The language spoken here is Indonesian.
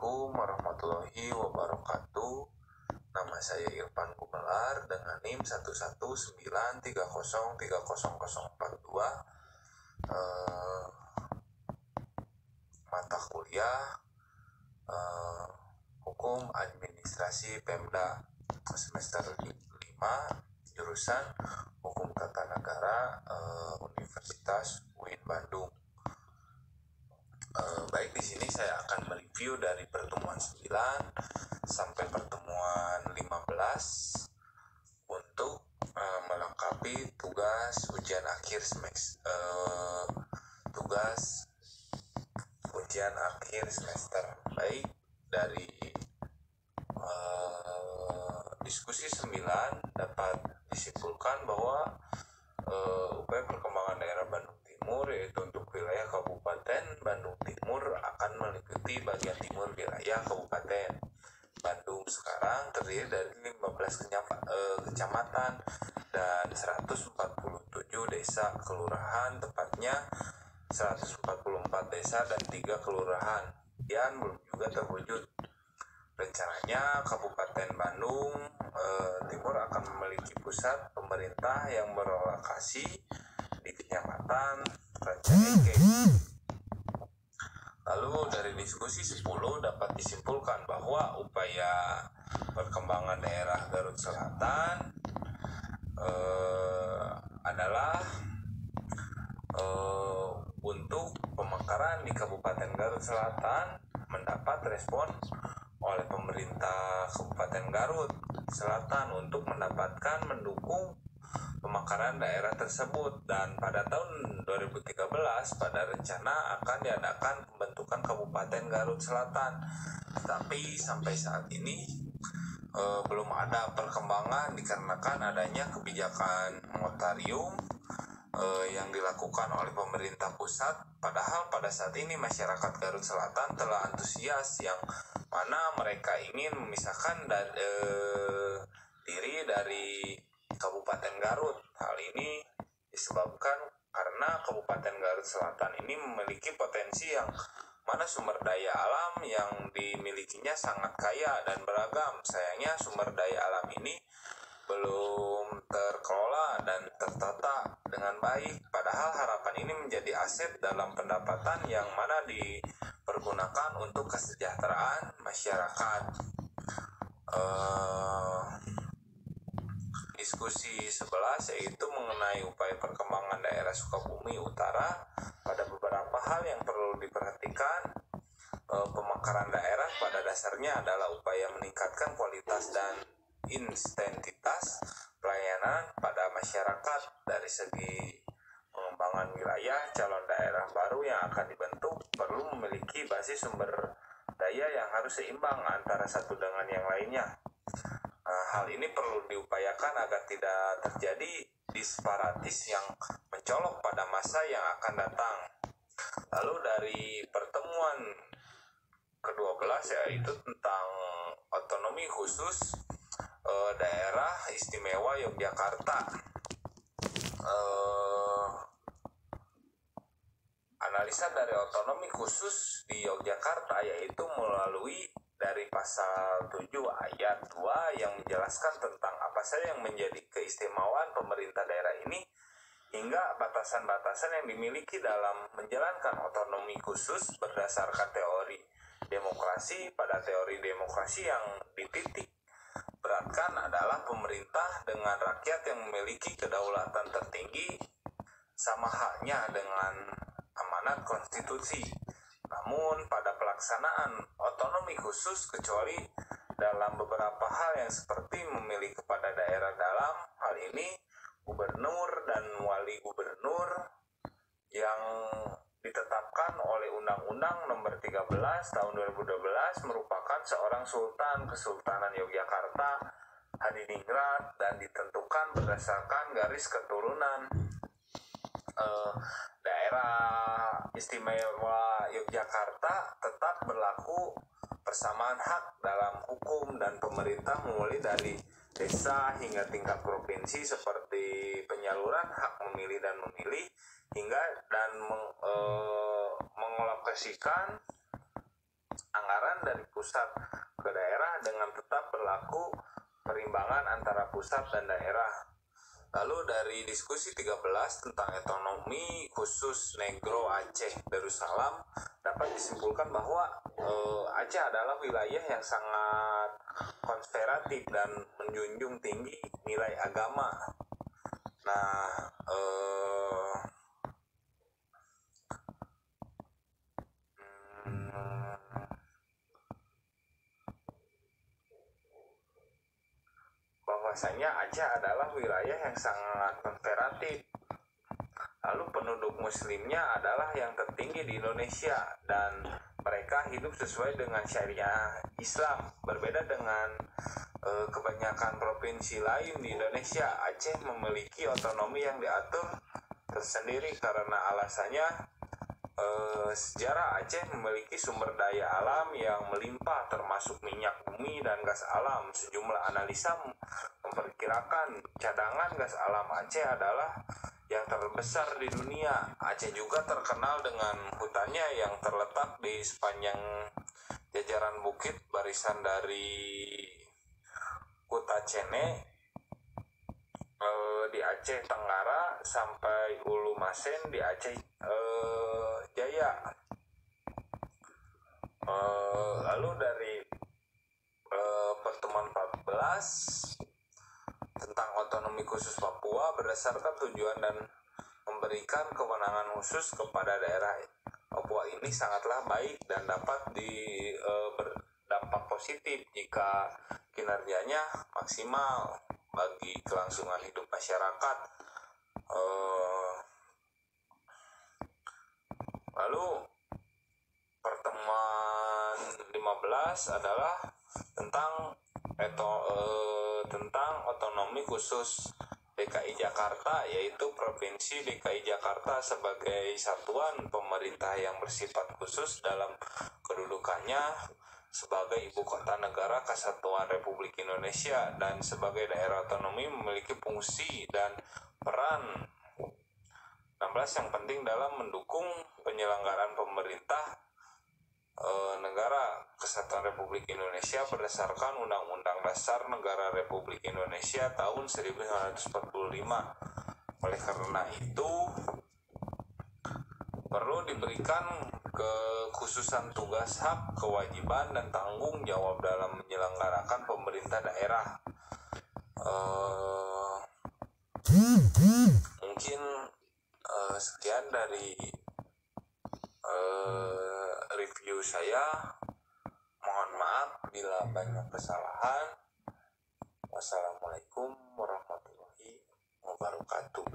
Assalamualaikum warahmatullahi wabarakatuh. Nama saya Irfan Gumelar dengan NIM 11930300042. Mata kuliah Hukum Administrasi Pemda semester 5, jurusan Hukum Tata Negara, Universitas UIN Bandung. Baik, di sini saya akan mereview dari pertemuan 9 sampai pertemuan 15 untuk melengkapi tugas ujian akhir semester. Baik, dari diskusi 9 dapat disimpulkan bahwa upaya perkembangan daerah Bandung Timur, yaitu untuk wilayah Kabupaten Bandung Timur, akan meliputi bagian timur wilayah Kabupaten Bandung sekarang terdiri dari 15 kecamatan dan 147 desa kelurahan, tepatnya 144 desa dan 3 kelurahan yang belum juga terwujud. Rencananya Kabupaten Bandung Timur akan memiliki pusat pemerintah yang berlokasi di Kecamatan Rancaike. Lalu dari diskusi 10 dapat disimpulkan bahwa upaya perkembangan daerah Garut Selatan adalah untuk pemekaran di Kabupaten Garut Selatan mendapat respon oleh pemerintah Kabupaten Garut Selatan untuk mendukung pemekaran daerah tersebut, dan pada tahun 2013 pada rencana akan diadakan pembentukan Kabupaten Garut Selatan, tapi sampai saat ini belum ada perkembangan dikarenakan adanya kebijakan moratorium yang dilakukan oleh pemerintah pusat. Padahal pada saat ini masyarakat Garut Selatan telah antusias, yang mana mereka ingin memisahkan diri dari Kabupaten Garut. Hal ini disebabkan karena Kabupaten Garut Selatan ini memiliki potensi yang mana sumber daya alam yang dimilikinya sangat kaya dan beragam. Sayangnya sumber daya alam ini belum terkelola dan tertata dengan baik, padahal harapan ini menjadi aset dalam pendapatan yang mana dipergunakan untuk kesejahteraan masyarakat. Diskusi 11 yaitu mengenai upaya perkembangan daerah Sukabumi Utara. Pada beberapa hal yang perlu diperhatikan, pemekaran daerah pada dasarnya adalah upaya meningkatkan kualitas dan intensitas pelayanan pada masyarakat. Dari segi pengembangan wilayah, calon daerah baru yang akan dibentuk perlu memiliki basis sumber daya yang harus seimbang antara satu dengan yang lainnya. Hal ini perlu diupayakan agar tidak terjadi disparitas yang mencolok pada masa yang akan datang. Lalu dari pertemuan ke-12 yaitu tentang otonomi khusus daerah istimewa Yogyakarta. Analisa dari otonomi khusus di Yogyakarta yaitu melalui dari pasal 7 ayat 2 yang menjelaskan tentang apa saja yang menjadi keistimewaan pemerintah daerah ini hingga batasan-batasan yang dimiliki dalam menjalankan otonomi khusus berdasarkan teori demokrasi. Pada teori demokrasi yang dititik beratkan adalah pemerintah dengan rakyat yang memiliki kedaulatan tertinggi sama haknya dengan amanat konstitusi. Namun pada pelaksanaan otonomi khusus, kecuali dalam beberapa hal yang seperti memilih kepada daerah dalam hal ini gubernur dan wali gubernur yang ditetapkan oleh Undang-Undang Nomor 13 Tahun 2012 merupakan seorang sultan Kesultanan Yogyakarta Hadiningrat dan ditentukan berdasarkan garis keturunan. Daerah istimewa Yogyakarta tetap berlaku persamaan hak dalam hukum dan pemerintah mulai dari desa hingga tingkat provinsi, seperti penyaluran hak memilih dan memilih hingga dan mengalokasikan anggaran dari pusat ke daerah dengan tetap berlaku perimbangan antara pusat dan daerah. Lalu dari diskusi 13 tentang otonomi khusus Negro Aceh Darussalam dapat disimpulkan bahwa Aceh adalah wilayah yang sangat konservatif dan menjunjung tinggi nilai agama. Nah, bahwasanya Aceh adalah wilayah yang sangat konservatif. Lalu penduduk muslimnya adalah yang tertinggi di Indonesia dan mereka hidup sesuai dengan syariah Islam. Berbeda dengan kebanyakan provinsi lain di Indonesia, Aceh memiliki otonomi yang diatur tersendiri karena alasannya sejarah Aceh memiliki sumber daya alam yang melimpah termasuk minyak bumi dan gas alam. Sejumlah analisa memperkirakan cadangan gas alam Aceh adalah yang terbesar di dunia. Aceh juga terkenal dengan hutannya yang terletak di sepanjang jajaran bukit barisan dari Kutacene di Aceh Tenggara sampai Ulu Masen di Aceh Jaya. Lalu dari pertemuan 14 tentang otonomi khusus Papua berdasarkan tujuan dan memberikan kewenangan khusus kepada daerah Papua ini sangatlah baik dan dapat berdampak positif jika kinerjanya maksimal bagi kelangsungan hidup masyarakat. Lalu pertemuan 15 adalah tentang otonomi khusus DKI Jakarta, yaitu Provinsi DKI Jakarta sebagai satuan pemerintah yang bersifat khusus dalam kedudukannya sebagai ibu kota negara kesatuan Republik Indonesia dan sebagai daerah otonomi memiliki fungsi dan peran 16 yang penting dalam mendukung penyelenggaraan pemerintah negara Kesatuan Republik Indonesia berdasarkan Undang-Undang Dasar Negara Republik Indonesia tahun 1945. Oleh karena itu perlu diberikan kekhususan tugas, hak, kewajiban, dan tanggung jawab dalam menyelenggarakan pemerintah daerah. Mungkin sekian dari review saya. Mohon maaf bila banyak kesalahan. Wassalamualaikum warahmatullahi wabarakatuh.